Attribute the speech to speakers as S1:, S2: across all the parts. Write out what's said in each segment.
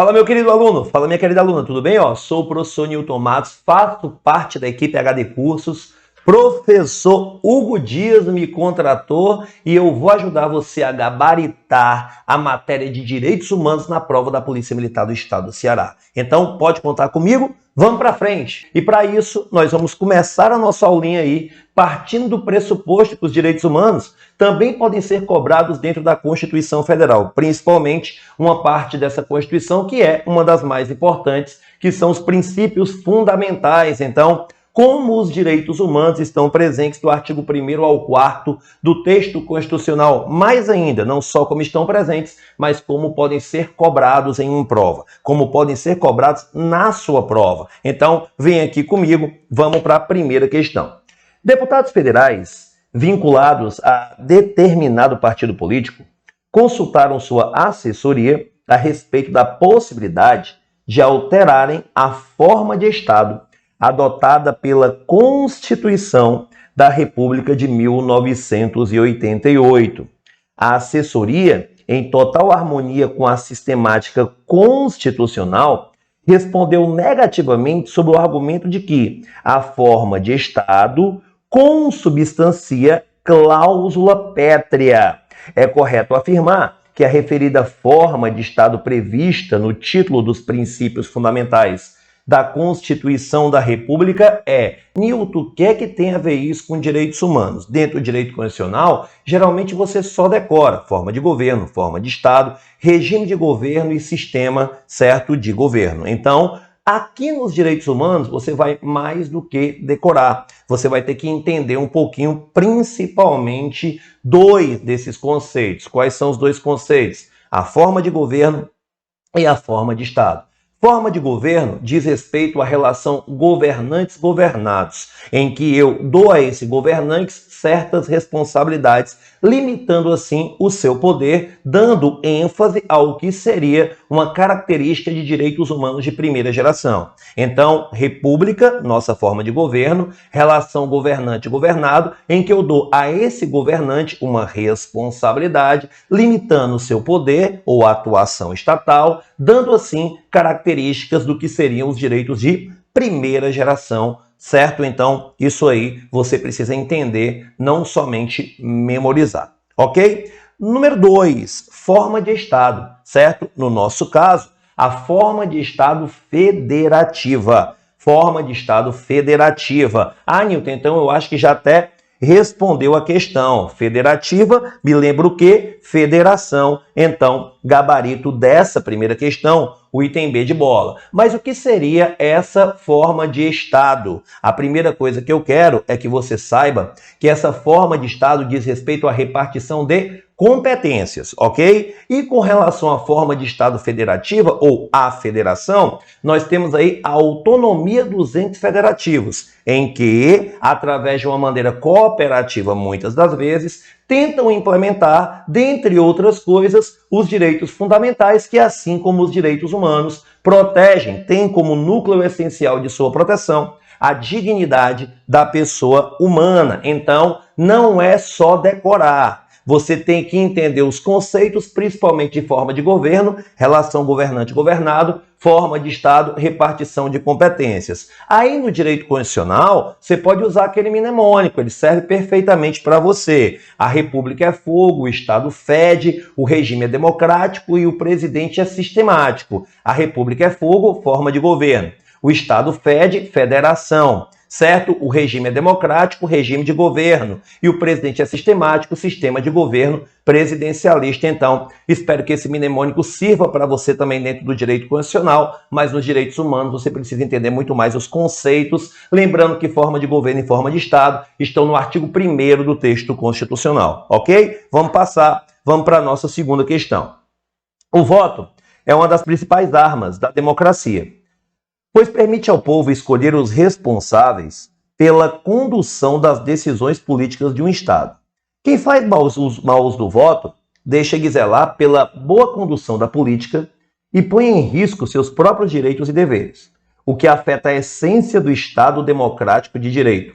S1: Fala, meu querido aluno, fala, minha querida aluna, tudo bem? Sou o professor Newton Matos, faço parte da equipe HD Cursos. Professor Hugo Dias me contratou e eu vou ajudar você a gabaritar a matéria de Direitos Humanos na prova da Polícia Militar do Estado do Ceará. Então, pode contar comigo? Vamos para frente! E para isso, nós vamos começar a nossa aulinha aí, partindo do pressuposto que os direitos humanos também podem ser cobrados dentro da Constituição Federal, principalmente uma parte dessa Constituição que é uma das mais importantes, que são os princípios fundamentais. Então, como os direitos humanos estão presentes do artigo 1º ao 4º do texto constitucional, mais ainda, não só como estão presentes, mas como podem ser cobrados em uma prova, como podem ser cobrados na sua prova. Então, vem aqui comigo, vamos para a primeira questão. Deputados federais vinculados a determinado partido político consultaram sua assessoria a respeito da possibilidade de alterarem a forma de Estado adotada pela Constituição da República de 1988. A assessoria, em total harmonia com a sistemática constitucional, respondeu negativamente sob o argumento de que a forma de Estado consubstancia cláusula pétrea. É correto afirmar que a referida forma de Estado prevista no título dos princípios fundamentais da Constituição da República Newton, o que é que tem a ver isso com direitos humanos? Dentro do direito constitucional, geralmente você só decora forma de governo, forma de Estado, regime de governo e sistema certo de governo. Então, aqui nos direitos humanos, você vai mais do que decorar. Você vai ter que entender um pouquinho, principalmente, dois desses conceitos. Quais são os dois conceitos? A forma de governo e a forma de Estado. Forma de governo diz respeito à relação governantes-governados, em que eu dou a esse governantes certas responsabilidades, limitando assim o seu poder, dando ênfase ao que seria uma característica de direitos humanos de primeira geração. Então, república, nossa forma de governo, relação governante-governado, em que eu dou a esse governante uma responsabilidade, limitando o seu poder ou atuação estatal, dando assim características do que seriam os direitos de primeira geração, certo? Então, isso aí você precisa entender, não somente memorizar, ok? Número 2, forma de Estado, certo? No nosso caso, a forma de Estado federativa. Forma de Estado federativa. Newton, então eu acho que já até respondeu a questão. Federativa, me lembra o quê? Federação. Então, gabarito dessa primeira questão, o item B de bola. Mas o que seria essa forma de Estado? A primeira coisa que eu quero é que você saiba que essa forma de Estado diz respeito à repartição de competências, ok? E com relação à forma de Estado federativa ou à federação, nós temos aí a autonomia dos entes federativos, em que, através de uma maneira cooperativa, muitas das vezes, tentam implementar, dentre outras coisas, os direitos fundamentais que, assim como os direitos humanos, protegem, têm como núcleo essencial de sua proteção a dignidade da pessoa humana. Então, não é só decorar. Você tem que entender os conceitos, principalmente de forma de governo, relação governante-governado, forma de Estado, repartição de competências. Aí no direito constitucional, você pode usar aquele mnemônico, ele serve perfeitamente para você. A República é fogo, o Estado fede, o regime é democrático e o presidente é sistemático. A República é fogo, forma de governo. O Estado fede, federação. Certo? O regime é democrático, regime de governo. E o presidente é sistemático, sistema de governo presidencialista. Então, espero que esse mnemônico sirva para você também dentro do direito constitucional, mas nos direitos humanos você precisa entender muito mais os conceitos, lembrando que forma de governo e forma de Estado estão no artigo 1º do texto constitucional, ok? Vamos passar, vamos para a nossa segunda questão. O voto é uma das principais armas da democracia, pois permite ao povo escolher os responsáveis pela condução das decisões políticas de um Estado. Quem faz mau uso do voto deixa de zelar pela boa condução da política e põe em risco seus próprios direitos e deveres, o que afeta a essência do Estado democrático de direito.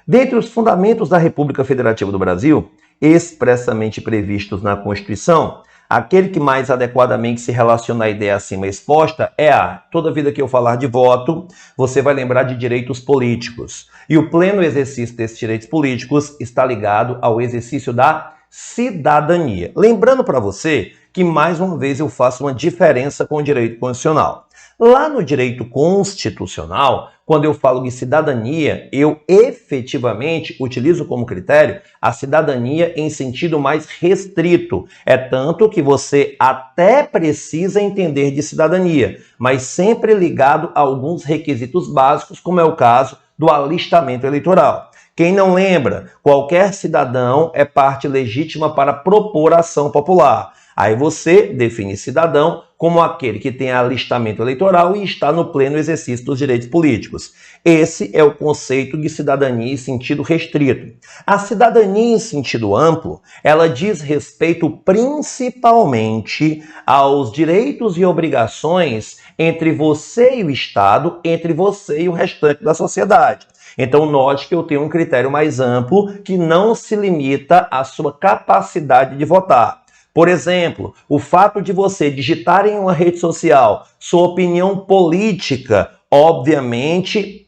S1: Dentre os fundamentos da República Federativa do Brasil, expressamente previstos na Constituição, Aquele que mais adequadamente se relaciona à ideia acima exposta é a: toda vida que eu falar de voto, você vai lembrar de direitos políticos. E o pleno exercício desses direitos políticos está ligado ao exercício da cidadania. Lembrando para você que, mais uma vez, eu faço uma diferença com o direito constitucional. Lá no direito constitucional, quando eu falo de cidadania, eu efetivamente utilizo como critério a cidadania em sentido mais restrito. É tanto que você até precisa entender de cidadania, mas sempre ligado a alguns requisitos básicos, como é o caso do alistamento eleitoral. Quem não lembra, qualquer cidadão é parte legítima para propor ação popular. Aí você define cidadão como aquele que tem alistamento eleitoral e está no pleno exercício dos direitos políticos. Esse é o conceito de cidadania em sentido restrito. A cidadania em sentido amplo, ela diz respeito principalmente aos direitos e obrigações entre você e o Estado, entre você e o restante da sociedade. Então, note que eu tenho um critério mais amplo que não se limita à sua capacidade de votar. Por exemplo, o fato de você digitar em uma rede social sua opinião política, obviamente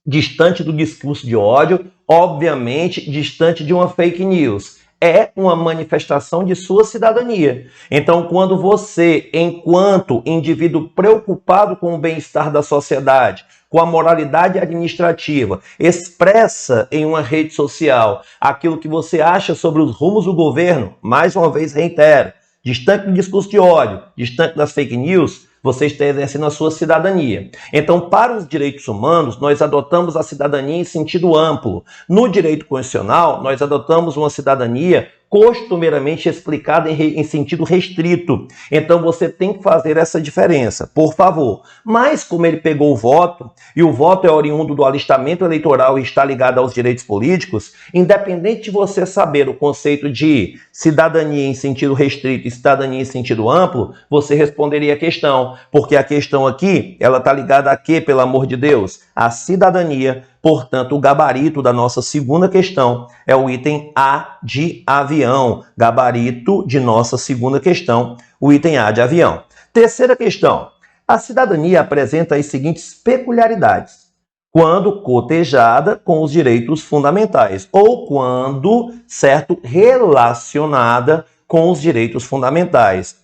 S1: distante do discurso de ódio, obviamente distante de uma fake news, é uma manifestação de sua cidadania. Então, quando você, enquanto indivíduo preocupado com o bem-estar da sociedade, com a moralidade administrativa, expressa em uma rede social aquilo que você acha sobre os rumos do governo, mais uma vez reitero, distante do discurso de ódio, distante das fake news, você está exercendo a sua cidadania. Então, para os direitos humanos, nós adotamos a cidadania em sentido amplo. No direito constitucional, nós adotamos uma cidadania costumeiramente explicada em sentido restrito. Então, você tem que fazer essa diferença, por favor. Mas, como ele pegou o voto, e o voto é oriundo do alistamento eleitoral e está ligado aos direitos políticos, independente de você saber o conceito de cidadania em sentido restrito e cidadania em sentido amplo, você responderia a questão. Porque a questão aqui, ela está ligada a quê, pelo amor de Deus? A cidadania. Portanto, o gabarito da nossa segunda questão é o item A de avião. Gabarito de nossa segunda questão, o item A de avião. Terceira questão. A cidadania apresenta as seguintes peculiaridades. Quando cotejada com os direitos fundamentais ou quando, certo, relacionada com os direitos fundamentais.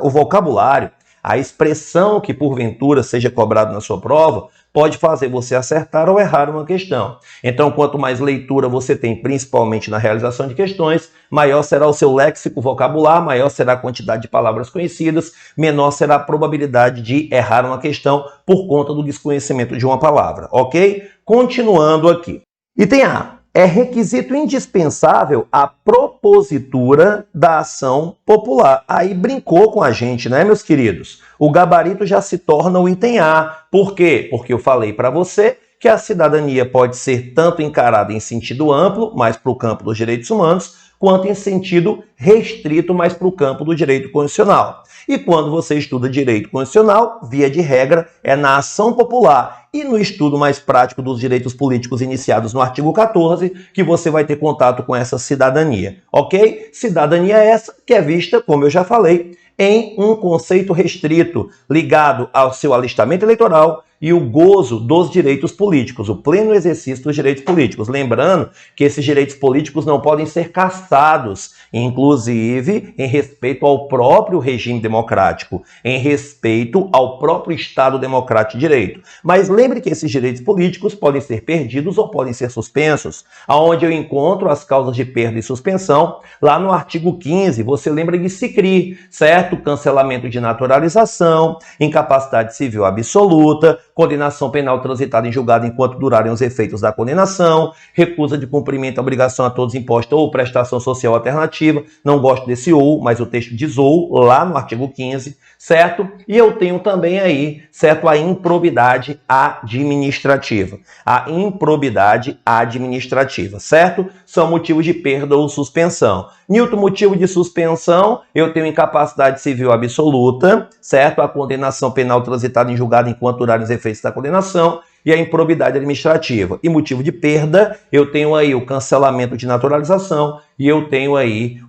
S1: O vocabulário, a expressão que porventura seja cobrado na sua prova, pode fazer você acertar ou errar uma questão. Então, quanto mais leitura você tem, principalmente na realização de questões, maior será o seu léxico vocabular, maior será a quantidade de palavras conhecidas, menor será a probabilidade de errar uma questão por conta do desconhecimento de uma palavra, ok? Continuando aqui. Item A. É requisito indispensável a propositura da ação popular. Aí brincou com a gente, né, meus queridos? O gabarito já se torna o item A. Por quê? Porque eu falei para você que a cidadania pode ser tanto encarada em sentido amplo, mais para o campo dos direitos humanos, quanto em sentido restrito, mais para o campo do direito constitucional. E quando você estuda direito constitucional, via de regra, é na ação popular e no estudo mais prático dos direitos políticos iniciados no artigo 14 que você vai ter contato com essa cidadania, ok? Cidadania essa que é vista, como eu já falei, em um conceito restrito, ligado ao seu alistamento eleitoral e o gozo dos direitos políticos, o pleno exercício dos direitos políticos. Lembrando que esses direitos políticos não podem ser cassados, inclusive em respeito ao próprio regime democrático, em respeito ao próprio Estado democrático de direito. Mas lembre que esses direitos políticos podem ser perdidos ou podem ser suspensos, aonde eu encontro as causas de perda e suspensão, lá no artigo 15, você lembra de SICRI, certo? Cancelamento de naturalização, incapacidade civil absoluta, condenação penal transitada em julgado enquanto durarem os efeitos da condenação, recusa de cumprimento da obrigação a todos imposta ou prestação social alternativa, não gosto desse ou, mas o texto diz ou, lá no artigo 15, certo? E eu tenho também aí, certo, a improbidade administrativa. A improbidade administrativa, certo? São motivos de perda ou suspensão. Newton, motivo de suspensão, eu tenho incapacidade civil absoluta, certo? A condenação penal transitada em julgado enquanto durarem os efeitos da condenação e a improbidade administrativa. E motivo de perda, eu tenho aí o cancelamento de naturalização e eu tenho aí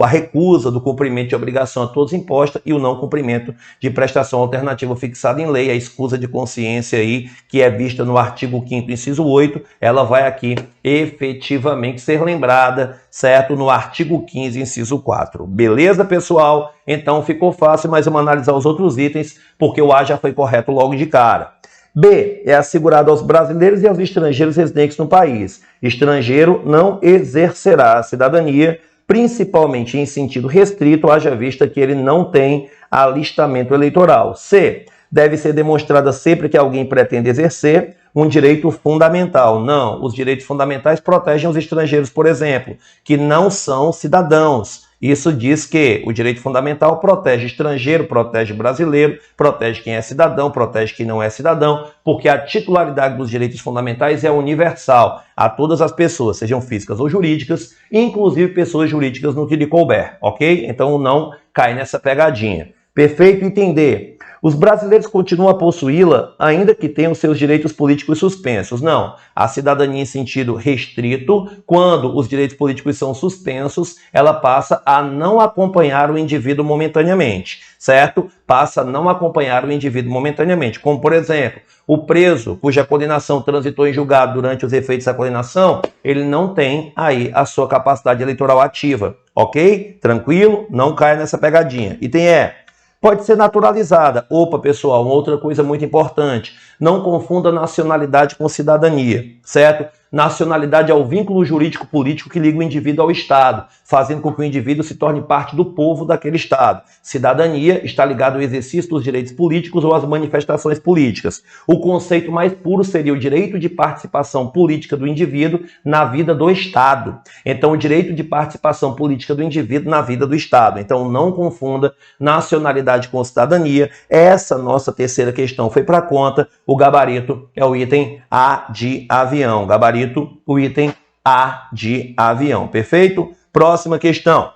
S1: a recusa do cumprimento de obrigação a todos imposta e o não cumprimento de prestação alternativa fixada em lei, a escusa de consciência aí, que é vista no artigo 5º, inciso 8, ela vai aqui efetivamente ser lembrada, certo? No artigo 15, inciso 4. Beleza, pessoal? Então ficou fácil, mas vamos analisar os outros itens, porque o A já foi correto logo de cara. B, é assegurado aos brasileiros e aos estrangeiros residentes no país. Estrangeiro não exercerá a cidadania, principalmente em sentido restrito, haja vista que ele não tem alistamento eleitoral. C, deve ser demonstrada sempre que alguém pretende exercer um direito fundamental. Não, os direitos fundamentais protegem os estrangeiros, por exemplo, que não são cidadãos. Isso diz que o direito fundamental protege estrangeiro, protege brasileiro, protege quem é cidadão, protege quem não é cidadão, porque a titularidade dos direitos fundamentais é universal a todas as pessoas, sejam físicas ou jurídicas, inclusive pessoas jurídicas no que lhe couber, ok? Então não cai nessa pegadinha. Perfeito entender. Os brasileiros continuam a possuí-la, ainda que tenham seus direitos políticos suspensos. Não, a cidadania em sentido restrito, quando os direitos políticos são suspensos, ela passa a não acompanhar o indivíduo momentaneamente, certo? Passa a não acompanhar o indivíduo momentaneamente. Como, por exemplo, o preso cuja condenação transitou em julgado durante os efeitos da condenação, ele não tem aí a sua capacidade eleitoral ativa, ok? Tranquilo? Não caia nessa pegadinha. Item E. Pode ser naturalizada. Opa, pessoal, uma outra coisa muito importante. Não confunda nacionalidade com cidadania, certo? Nacionalidade é o vínculo jurídico-político que liga o indivíduo ao Estado, fazendo com que o indivíduo se torne parte do povo daquele Estado. Cidadania está ligado ao exercício dos direitos políticos ou às manifestações políticas. O conceito mais puro seria o direito de participação política do indivíduo na vida do Estado. Então, o direito de participação política do indivíduo na vida do Estado. Então, não confunda nacionalidade com cidadania. Essa nossa terceira questão foi para conta. O gabarito é o item A de avião. Gabarito, o item A de avião. Perfeito? Próxima questão.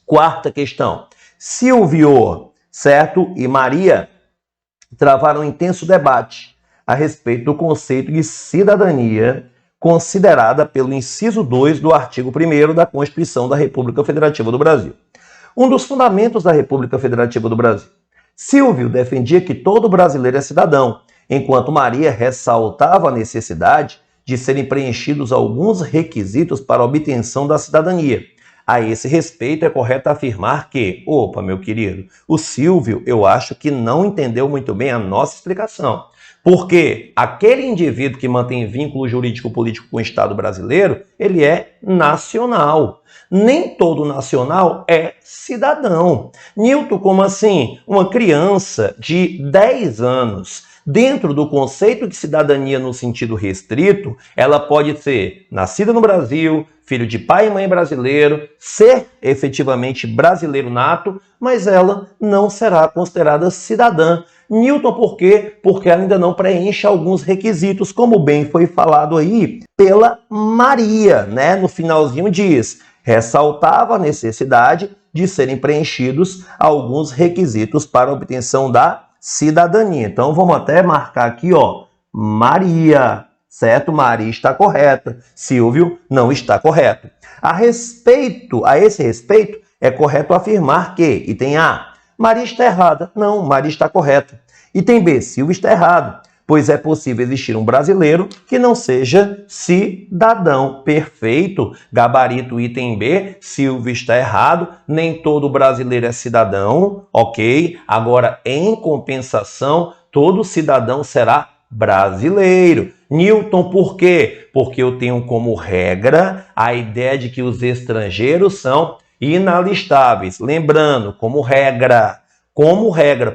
S1: Quarta questão. Silvio, certo? E Maria travaram um intenso debate a respeito do conceito de cidadania considerada pelo inciso 2 do artigo 1º da Constituição da República Federativa do Brasil. Um dos fundamentos da República Federativa do Brasil. Silvio defendia que todo brasileiro é cidadão, enquanto Maria ressaltava a necessidade de serem preenchidos alguns requisitos para a obtenção da cidadania. A esse respeito, é correto afirmar que, opa, meu querido, o Silvio, eu acho que não entendeu muito bem a nossa explicação. Porque aquele indivíduo que mantém vínculo jurídico-político com o Estado brasileiro, ele é nacional. Nem todo nacional é cidadão. Nilton, como assim? Uma criança de 10 anos, dentro do conceito de cidadania no sentido restrito, ela pode ser nascida no Brasil, filho de pai e mãe brasileiro, ser efetivamente brasileiro nato, mas ela não será considerada cidadã. Nilton, por quê? Porque ainda não preenche alguns requisitos, como bem foi falado aí pela Maria, né? No finalzinho diz, ressaltava a necessidade de serem preenchidos alguns requisitos para a obtenção da cidadania. Então, vamos até marcar aqui, ó, Maria, certo? Maria está correta. Silvio não está correto. A esse respeito, é correto afirmar que, item A, Maria está errada. Não, Maria está correta. Item B, Silvio está errado, pois é possível existir um brasileiro que não seja cidadão. Perfeito. Gabarito item B, Silvio está errado, nem todo brasileiro é cidadão, ok? Agora, em compensação, todo cidadão será brasileiro. Nilton, por quê? Porque eu tenho como regra a ideia de que os estrangeiros são inalistáveis. Lembrando, como regra,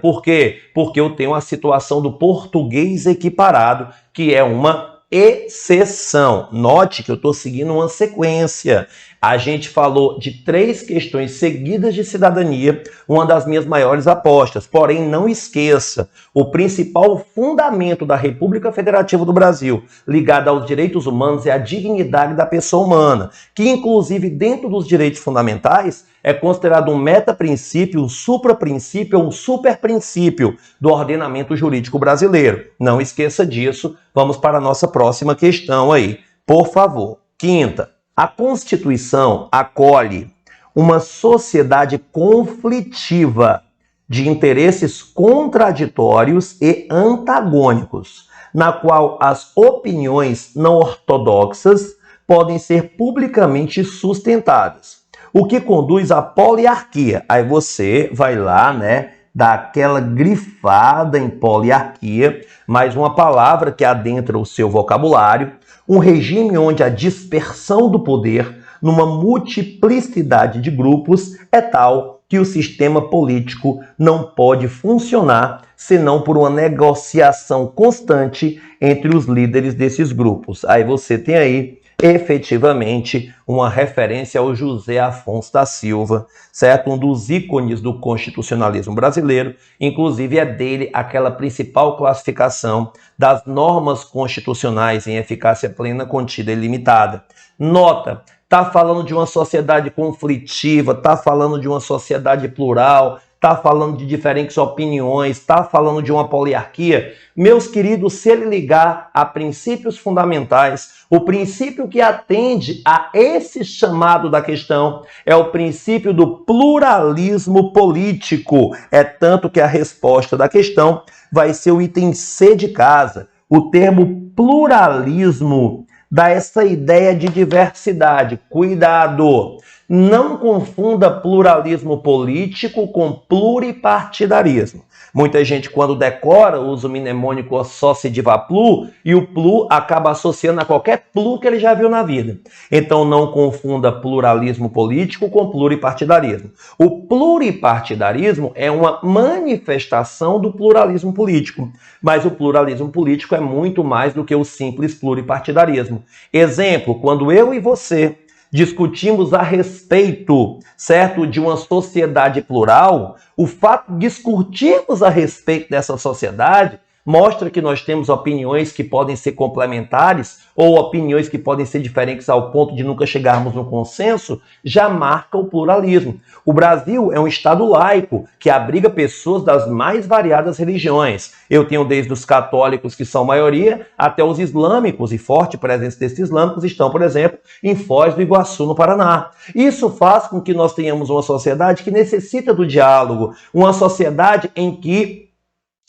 S1: por quê? Porque eu tenho a situação do português equiparado, que é uma exceção. Note que eu estou seguindo uma sequência. A gente falou de 3 questões seguidas de cidadania, uma das minhas maiores apostas. Porém, não esqueça, o principal fundamento da República Federativa do Brasil, ligado aos direitos humanos, é a dignidade da pessoa humana, que inclusive dentro dos direitos fundamentais é considerado um metaprincípio, um supraprincípio ou um superprincípio do ordenamento jurídico brasileiro. Não esqueça disso. Vamos para a nossa próxima questão aí, por favor. Quinta. A Constituição acolhe uma sociedade conflitiva de interesses contraditórios e antagônicos, na qual as opiniões não ortodoxas podem ser publicamente sustentadas, o que conduz à poliarquia. Aí você vai lá, né, dá aquela grifada em poliarquia, mais uma palavra que adentra o seu vocabulário, um regime onde a dispersão do poder numa multiplicidade de grupos é tal que o sistema político não pode funcionar senão por uma negociação constante entre os líderes desses grupos. Aí você tem aí, efetivamente, uma referência ao José Afonso da Silva, certo? Um dos ícones do constitucionalismo brasileiro. Inclusive, é dele aquela principal classificação das normas constitucionais em eficácia plena, contida e limitada. Nota, está falando de uma sociedade conflitiva, está falando de uma sociedade plural, está falando de diferentes opiniões, está falando de uma poliarquia. Meus queridos, se ele ligar a princípios fundamentais, o princípio que atende a esse chamado da questão é o princípio do pluralismo político. É tanto que a resposta da questão vai ser o item C de casa. O termo pluralismo dá essa ideia de diversidade. Cuidado! Não confunda pluralismo político com pluripartidarismo. Muita gente, quando decora, usa o mnemônico associativa plu, e o plu acaba associando a qualquer plu que ele já viu na vida. Então, não confunda pluralismo político com pluripartidarismo. O pluripartidarismo é uma manifestação do pluralismo político, mas o pluralismo político é muito mais do que o simples pluripartidarismo. Exemplo, quando eu e você discutimos a respeito, certo, de uma sociedade plural, o fato de discutirmos a respeito dessa sociedade mostra que nós temos opiniões que podem ser complementares ou opiniões que podem ser diferentes ao ponto de nunca chegarmos no consenso, já marca o pluralismo. O Brasil é um estado laico que abriga pessoas das mais variadas religiões. Eu tenho desde os católicos, que são maioria, até os islâmicos, e forte presença desses islâmicos estão, por exemplo, em Foz do Iguaçu, no Paraná. Isso faz com que nós tenhamos uma sociedade que necessita do diálogo, uma sociedade em que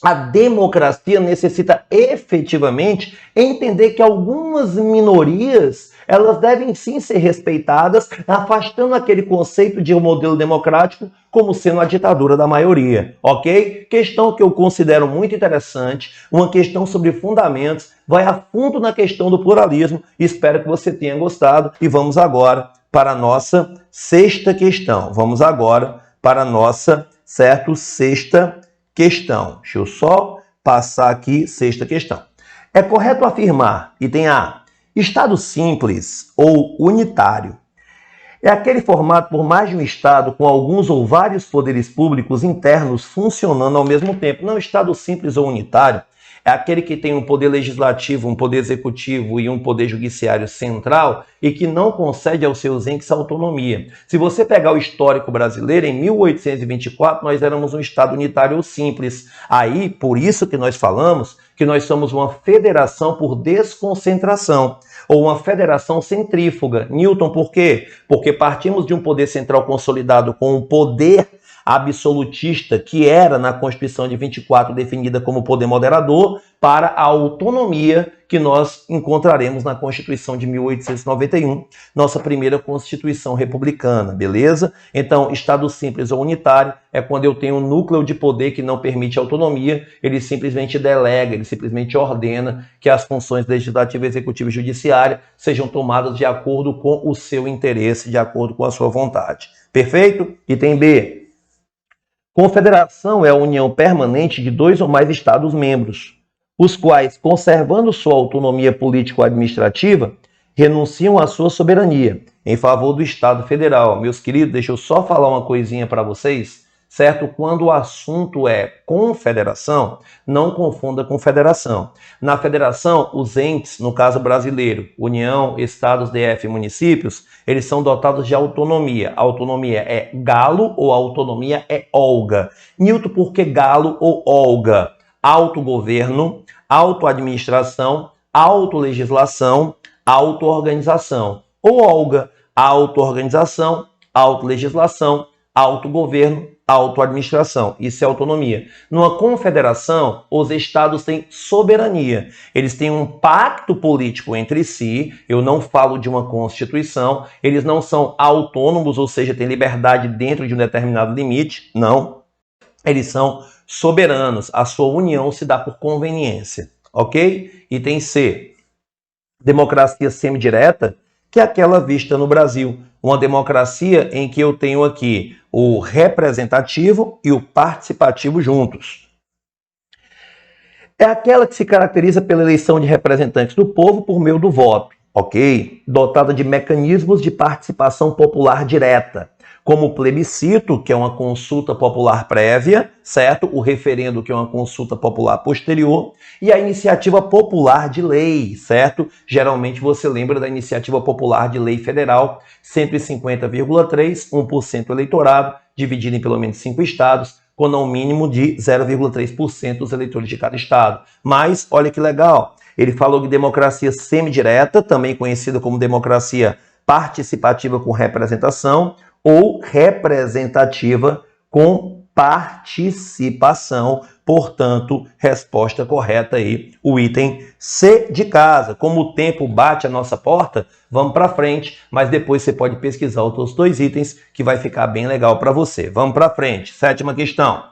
S1: a democracia necessita efetivamente entender que algumas minorias, elas devem sim ser respeitadas, afastando aquele conceito de um modelo democrático como sendo a ditadura da maioria, ok? Questão que eu considero muito interessante, uma questão sobre fundamentos, vai a fundo na questão do pluralismo. Espero que você tenha gostado e vamos agora para a nossa sexta questão. Vamos agora para a nossa, certo, sexta questão. Deixa eu só passar aqui, sexta questão. É correto afirmar, item A, Estado simples ou unitário é aquele formado por mais de um Estado com alguns ou vários poderes públicos internos funcionando ao mesmo tempo. Não, Estado simples ou unitário é aquele que tem um poder legislativo, um poder executivo e um poder judiciário central e que não concede aos seus entes autonomia. Se você pegar o histórico brasileiro, em 1824 nós éramos um Estado unitário ou simples. Aí, por isso que nós falamos que nós somos uma federação por desconcentração, ou uma federação centrífuga. Newton, por quê? Porque partimos de um poder central consolidado com um poder absolutista, que era na Constituição de 24 definida como poder moderador, para a autonomia que nós encontraremos na Constituição de 1891, nossa primeira Constituição republicana, beleza? Então, Estado simples ou unitário é quando eu tenho um núcleo de poder que não permite autonomia, ele simplesmente delega, ele simplesmente ordena que as funções legislativa, executiva e judiciária sejam tomadas de acordo com o seu interesse, de acordo com a sua vontade. Perfeito? Item B. Confederação é a união permanente de 2 ou mais Estados-membros, os quais, conservando sua autonomia político-administrativa, renunciam à sua soberania, em favor do Estado Federal. Meus queridos, deixa eu só falar uma coisinha para vocês, certo? Quando o assunto é confederação, não confunda com federação. Na federação, os entes, no caso brasileiro, União, Estados, DF, municípios, eles são dotados de autonomia. A autonomia é galo ou a autonomia é olga. Nilton, por que galo ou olga? Autogoverno, autoadministração, autolegislação, autoorganização. Ou olga, autoorganização, autolegislação, autogoverno, autoadministração. Isso é autonomia. Numa confederação, os estados têm soberania. Eles têm um pacto político entre si. Eu não falo de uma constituição. Eles não são autônomos, ou seja, têm liberdade dentro de um determinado limite. Não. Eles são soberanos. A sua união se dá por conveniência. Ok? Item C. Democracia semidireta, que é aquela vista no Brasil. Uma democracia em que eu tenho aqui o representativo e o participativo juntos. É aquela que se caracteriza pela eleição de representantes do povo por meio do voto, ok? Dotada de mecanismos de participação popular direta, como o plebiscito, que é uma consulta popular prévia, certo? O referendo, que é uma consulta popular posterior, e a iniciativa popular de lei, certo? Geralmente você lembra da iniciativa popular de lei federal, 150,3%, 1% eleitorado, dividido em pelo menos 5 estados, com não mínimo de 0,3% dos eleitores de cada estado. Mas, olha que legal, ele falou de democracia semidireta, também conhecida como democracia participativa com representação, ou representativa com participação. Portanto, resposta correta aí, o item C de casa. Como o tempo bate a nossa porta, vamos para frente, mas depois você pode pesquisar outros 2 itens que vai ficar bem legal para você. Vamos para frente. 7ª questão.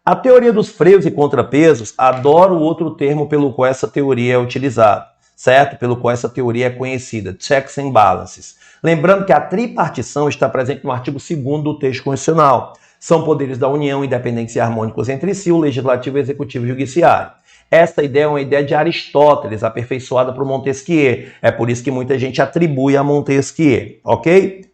S1: A teoria dos freios e contrapesos, adoro o outro termo pelo qual essa teoria é utilizada, certo? Pelo qual essa teoria é conhecida, checks and balances. Lembrando que a tripartição está presente no artigo 2º do texto constitucional. São poderes da União independentes e harmônicos entre si, o Legislativo, o Executivo e o Judiciário. Esta ideia é uma ideia de Aristóteles, aperfeiçoada por Montesquieu. É por isso que muita gente atribui a Montesquieu, ok?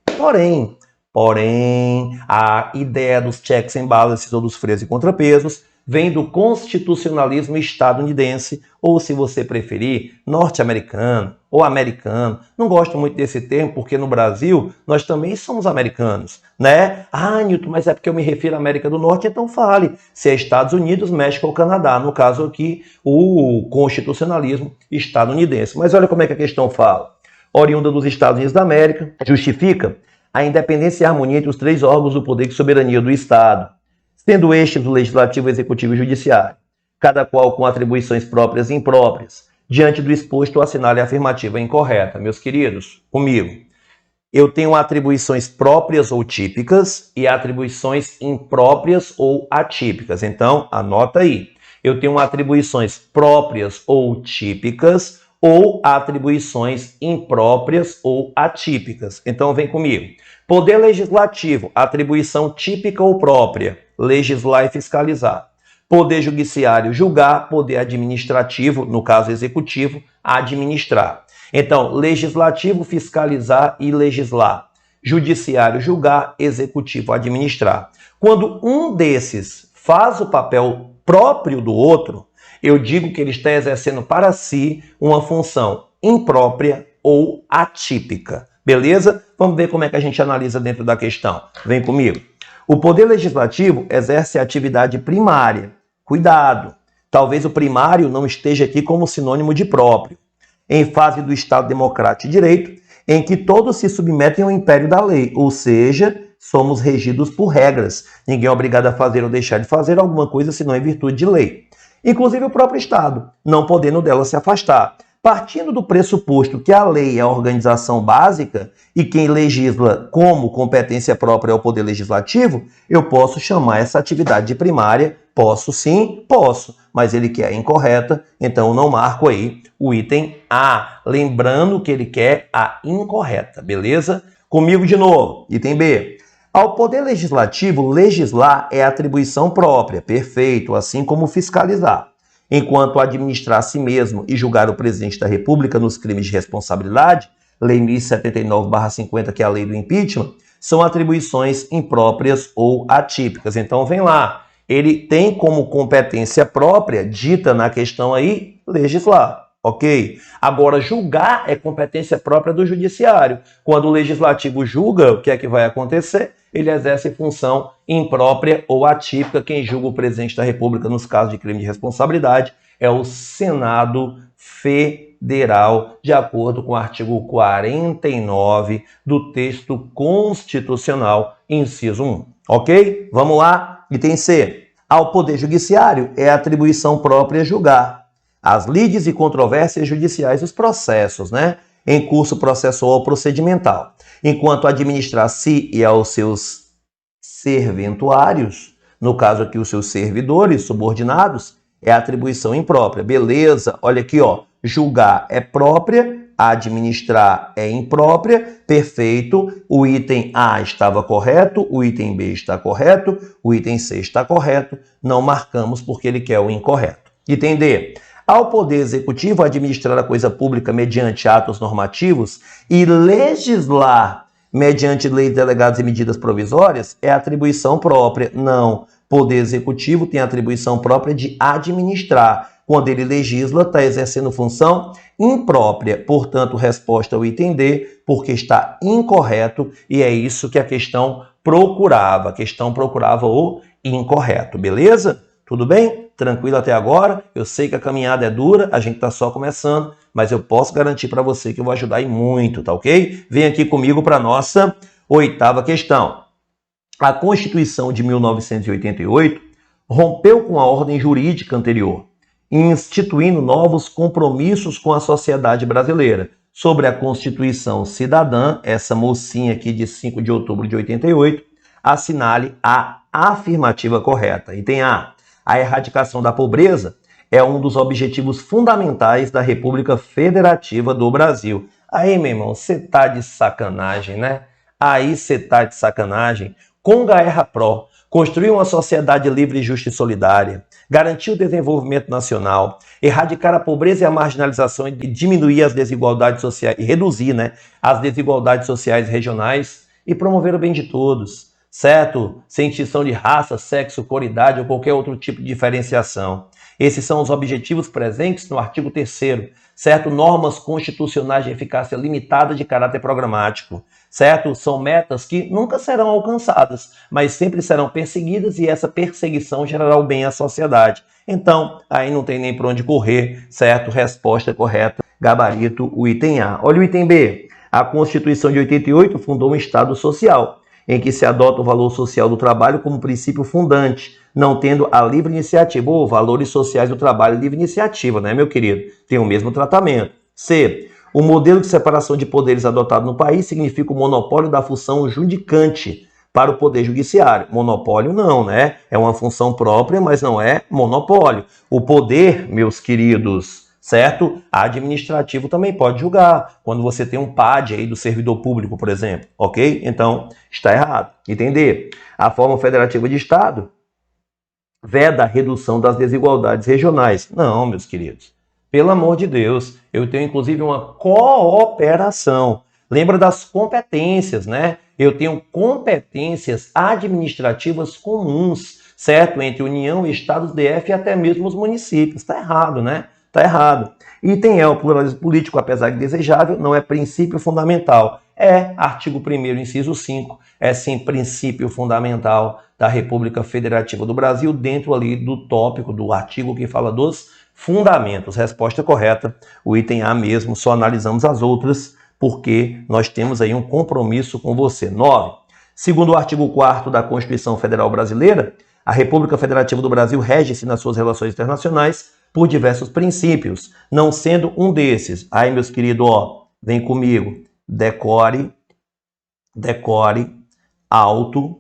S1: Porém, a ideia dos checks and balances ou dos freios e contrapesos vem do constitucionalismo estadunidense, ou, se você preferir, norte-americano ou americano. Não gosto muito desse termo, porque no Brasil nós também somos americanos, né? Ah, Nilton, mas é porque eu me refiro à América do Norte, então fale se é Estados Unidos, México ou Canadá. No caso aqui, o constitucionalismo estadunidense. Mas olha como é que a questão fala. Oriunda dos Estados Unidos da América, justifica a independência e a harmonia entre os 3 órgãos do poder e soberania do Estado, sendo estes o Legislativo, Executivo e Judiciário, cada qual com atribuições próprias e impróprias. Diante do exposto, assinale a afirmativa incorreta. Meus queridos, comigo. Eu tenho atribuições próprias ou típicas e atribuições impróprias ou atípicas. Então, anota aí. Eu tenho atribuições próprias ou típicas ou atribuições impróprias ou atípicas. Então, vem comigo. Poder legislativo, atribuição típica ou própria, legislar e fiscalizar. Poder judiciário, julgar. Poder administrativo, no caso executivo, administrar. Então, legislativo, fiscalizar e legislar. Judiciário, julgar. Executivo, administrar. Quando um desses faz o papel próprio do outro, eu digo que ele está exercendo para si uma função imprópria ou atípica. Beleza? Vamos ver como é que a gente analisa dentro da questão. Vem comigo. O poder legislativo exerce a atividade primária. Cuidado! Talvez o primário não esteja aqui como sinônimo de próprio. Em fase do Estado democrático de direito, em que todos se submetem ao império da lei, ou seja, somos regidos por regras. Ninguém é obrigado a fazer ou deixar de fazer alguma coisa senão em virtude de lei. Inclusive o próprio Estado, não podendo dela se afastar. Partindo do pressuposto que a lei é a organização básica e quem legisla como competência própria é o Poder Legislativo, eu posso chamar essa atividade de primária. Posso sim? Posso, mas ele quer incorreta, então eu não marco aí o item A. Lembrando que ele quer a incorreta, beleza? Comigo de novo, item B. Ao Poder Legislativo, legislar é atribuição própria, perfeito, assim como fiscalizar. Enquanto administrar a si mesmo e julgar o presidente da República nos crimes de responsabilidade, Lei 1079/50, que é a lei do impeachment, são atribuições impróprias ou atípicas. Então, vem lá, ele tem como competência própria, dita na questão aí, legislar, ok? Agora, julgar é competência própria do judiciário. Quando o legislativo julga, o que é que vai acontecer? Ele exerce função imprópria ou atípica. Quem julga o presidente da República nos casos de crime de responsabilidade é o Senado Federal, de acordo com o artigo 49 do texto constitucional, inciso 1. Ok? Vamos lá. Item C. Ao Poder Judiciário é atribuição própria julgar as lides e controvérsias judiciais, os processos, né, em curso processual ou procedimental, enquanto administrar a si e aos seus serventuários, no caso aqui os seus servidores subordinados, é atribuição imprópria. Beleza, olha aqui, ó, julgar é própria, administrar é imprópria, perfeito, o item A estava correto, o item B está correto, o item C está correto, não marcamos porque ele quer o incorreto. Item D. Ao Poder Executivo administrar a coisa pública mediante atos normativos e legislar mediante leis, delegados e medidas provisórias, é atribuição própria. Não. Poder Executivo tem atribuição própria de administrar. Quando ele legisla, está exercendo função imprópria. Portanto, resposta ao item D, porque está incorreto, e é isso que a questão procurava. A questão procurava o incorreto, beleza? Tudo bem? Tranquilo até agora? Eu sei que a caminhada é dura, a gente está só começando, mas eu posso garantir para você que eu vou ajudar e muito, tá ok? Vem aqui comigo para a nossa 8ª questão. A Constituição de 1988 rompeu com a ordem jurídica anterior, instituindo novos compromissos com a sociedade brasileira. Sobre a Constituição Cidadã, essa mocinha aqui de 5 de outubro de 88, assinale a afirmativa correta. Item A. A erradicação da pobreza é um dos objetivos fundamentais da República Federativa do Brasil. Aí, meu irmão, você tá de sacanagem, né? Aí você tá de sacanagem. Conga Erra Pro, construir uma sociedade livre, justa e solidária, garantir o desenvolvimento nacional, erradicar a pobreza e a marginalização e diminuir as desigualdades sociais, e reduzir, né, as desigualdades sociais regionais e promover o bem de todos, certo? Sem distinção de raça, sexo, cor, idade ou qualquer outro tipo de diferenciação. Esses são os objetivos presentes no artigo 3º, certo? Normas constitucionais de eficácia limitada de caráter programático, certo? São metas que nunca serão alcançadas, mas sempre serão perseguidas e essa perseguição gerará o bem à sociedade. Então, aí não tem nem para onde correr, certo? Resposta correta, gabarito, o item A. Olha o item B. A Constituição de 88 fundou um Estado social, em que se adota o valor social do trabalho como princípio fundante, não tendo a livre iniciativa, ou valores sociais do trabalho e livre iniciativa, né, meu querido? Tem o mesmo tratamento. C. O modelo de separação de poderes adotado no país significa o monopólio da função judicante para o Poder Judiciário. Monopólio não, né? É uma função própria, mas não é monopólio. O poder, meus queridos, certo? Administrativo também pode julgar, quando você tem um PAD aí do servidor público, por exemplo, ok? Então, está errado. Entender? A forma federativa de Estado veda a redução das desigualdades regionais. Não, meus queridos. Pelo amor de Deus, eu tenho inclusive uma cooperação. Lembra das competências, né? Eu tenho competências administrativas comuns, certo? Entre União, Estados, DF e até mesmo os municípios. Está errado, né? Está errado. Item E, o pluralismo político, apesar de desejável, não é princípio fundamental. É artigo 1º, inciso 5, é sim princípio fundamental da República Federativa do Brasil, dentro ali do tópico, do artigo que fala dos fundamentos. Resposta correta, o item A mesmo, só analisamos as outras, porque nós temos aí um compromisso com você. 9. Segundo o artigo 4º da Constituição Federal Brasileira, a República Federativa do Brasil rege-se nas suas relações internacionais por diversos princípios, não sendo um desses. Aí, meus queridos, ó, vem comigo. Decore, alto,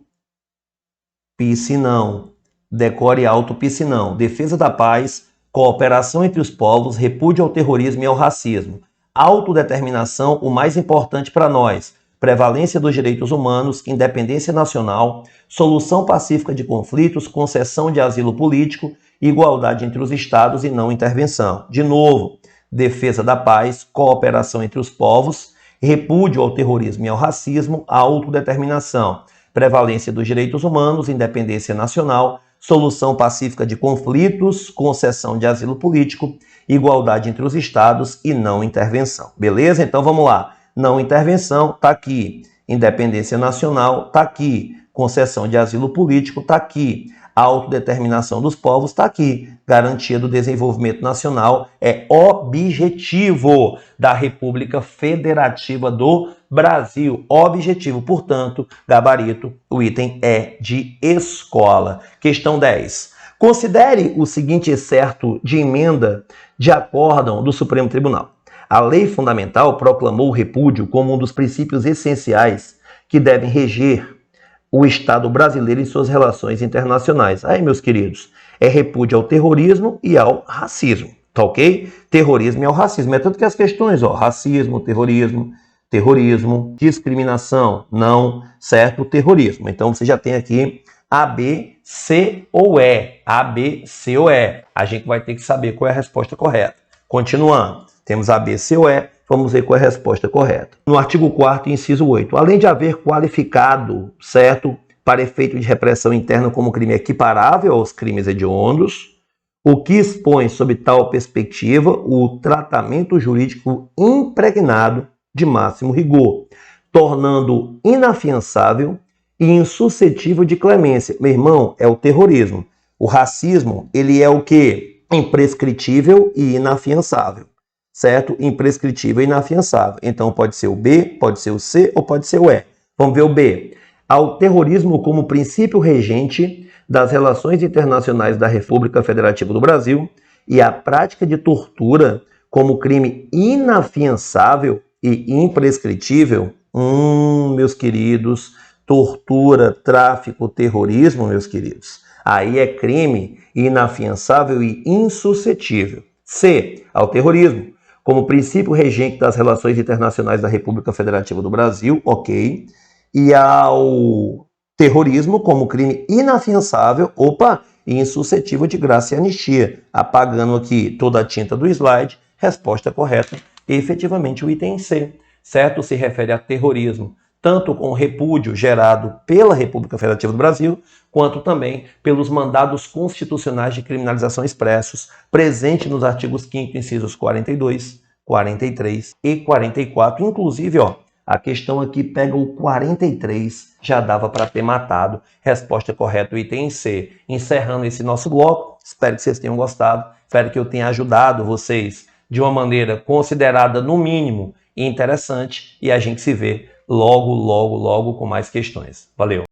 S1: piscinão. Decore, alto, piscinão. Defesa da paz, cooperação entre os povos, repúdio ao terrorismo e ao racismo. Autodeterminação, o mais importante para nós. Prevalência dos direitos humanos, independência nacional, solução pacífica de conflitos, concessão de asilo político, igualdade entre os estados e não intervenção. De novo, defesa da paz, cooperação entre os povos, repúdio ao terrorismo e ao racismo, autodeterminação, prevalência dos direitos humanos, independência nacional, solução pacífica de conflitos, concessão de asilo político, igualdade entre os estados e não intervenção. Beleza? Então vamos lá. Não intervenção está aqui. Independência nacional está aqui. Concessão de asilo político está aqui. A autodeterminação dos povos está aqui. Garantia do desenvolvimento nacional é objetivo da República Federativa do Brasil. Objetivo, portanto, gabarito, o item é de escola. Questão 10. Considere o seguinte excerto de emenda de acórdão do Supremo Tribunal. A lei fundamental proclamou o repúdio como um dos princípios essenciais que devem reger o Estado brasileiro em suas relações internacionais. Aí, meus queridos, é repúdio ao terrorismo e ao racismo, tá ok? Terrorismo e ao racismo. É tanto que as questões, ó, racismo, terrorismo, discriminação, não, certo? Terrorismo. Então, você já tem aqui A, B, C ou E. A, B, C ou E. A gente vai ter que saber qual é a resposta correta. Continuando, temos A, B, C ou E. Vamos ver qual é a resposta correta. No artigo 4º, inciso 8, além de haver qualificado, certo, para efeito de repressão interna como crime equiparável aos crimes hediondos, o que expõe, sob tal perspectiva, o tratamento jurídico impregnado de máximo rigor, tornando inafiançável e insuscetível de clemência. Meu irmão, é o terrorismo. O racismo, ele é o quê? Imprescritível e inafiançável. Certo? Imprescritível e inafiançável. Então pode ser o B, pode ser o C ou pode ser o E. Vamos ver o B. Ao terrorismo como princípio regente das relações internacionais da República Federativa do Brasil e a prática de tortura como crime inafiançável e imprescritível. Meus queridos, tortura, tráfico, terrorismo, meus queridos. Aí é crime inafiançável e insuscetível. C. Ao terrorismo como princípio regente das relações internacionais da República Federativa do Brasil, ok, e ao terrorismo como crime inafiançável, e insuscetível de graça e anistia. Apagando aqui toda a tinta do slide, resposta correta, efetivamente o item C, certo? Se refere a terrorismo, tanto com o repúdio gerado pela República Federativa do Brasil, quanto também pelos mandados constitucionais de criminalização expressos, presente nos artigos 5º, incisos 42, 43 e 44. Inclusive, ó, a questão aqui pega o 43, já dava para ter matado. Resposta correta, o item C. Encerrando esse nosso bloco, espero que vocês tenham gostado, espero que eu tenha ajudado vocês de uma maneira considerada, no mínimo, interessante, e a gente se vê logo com mais questões. Valeu!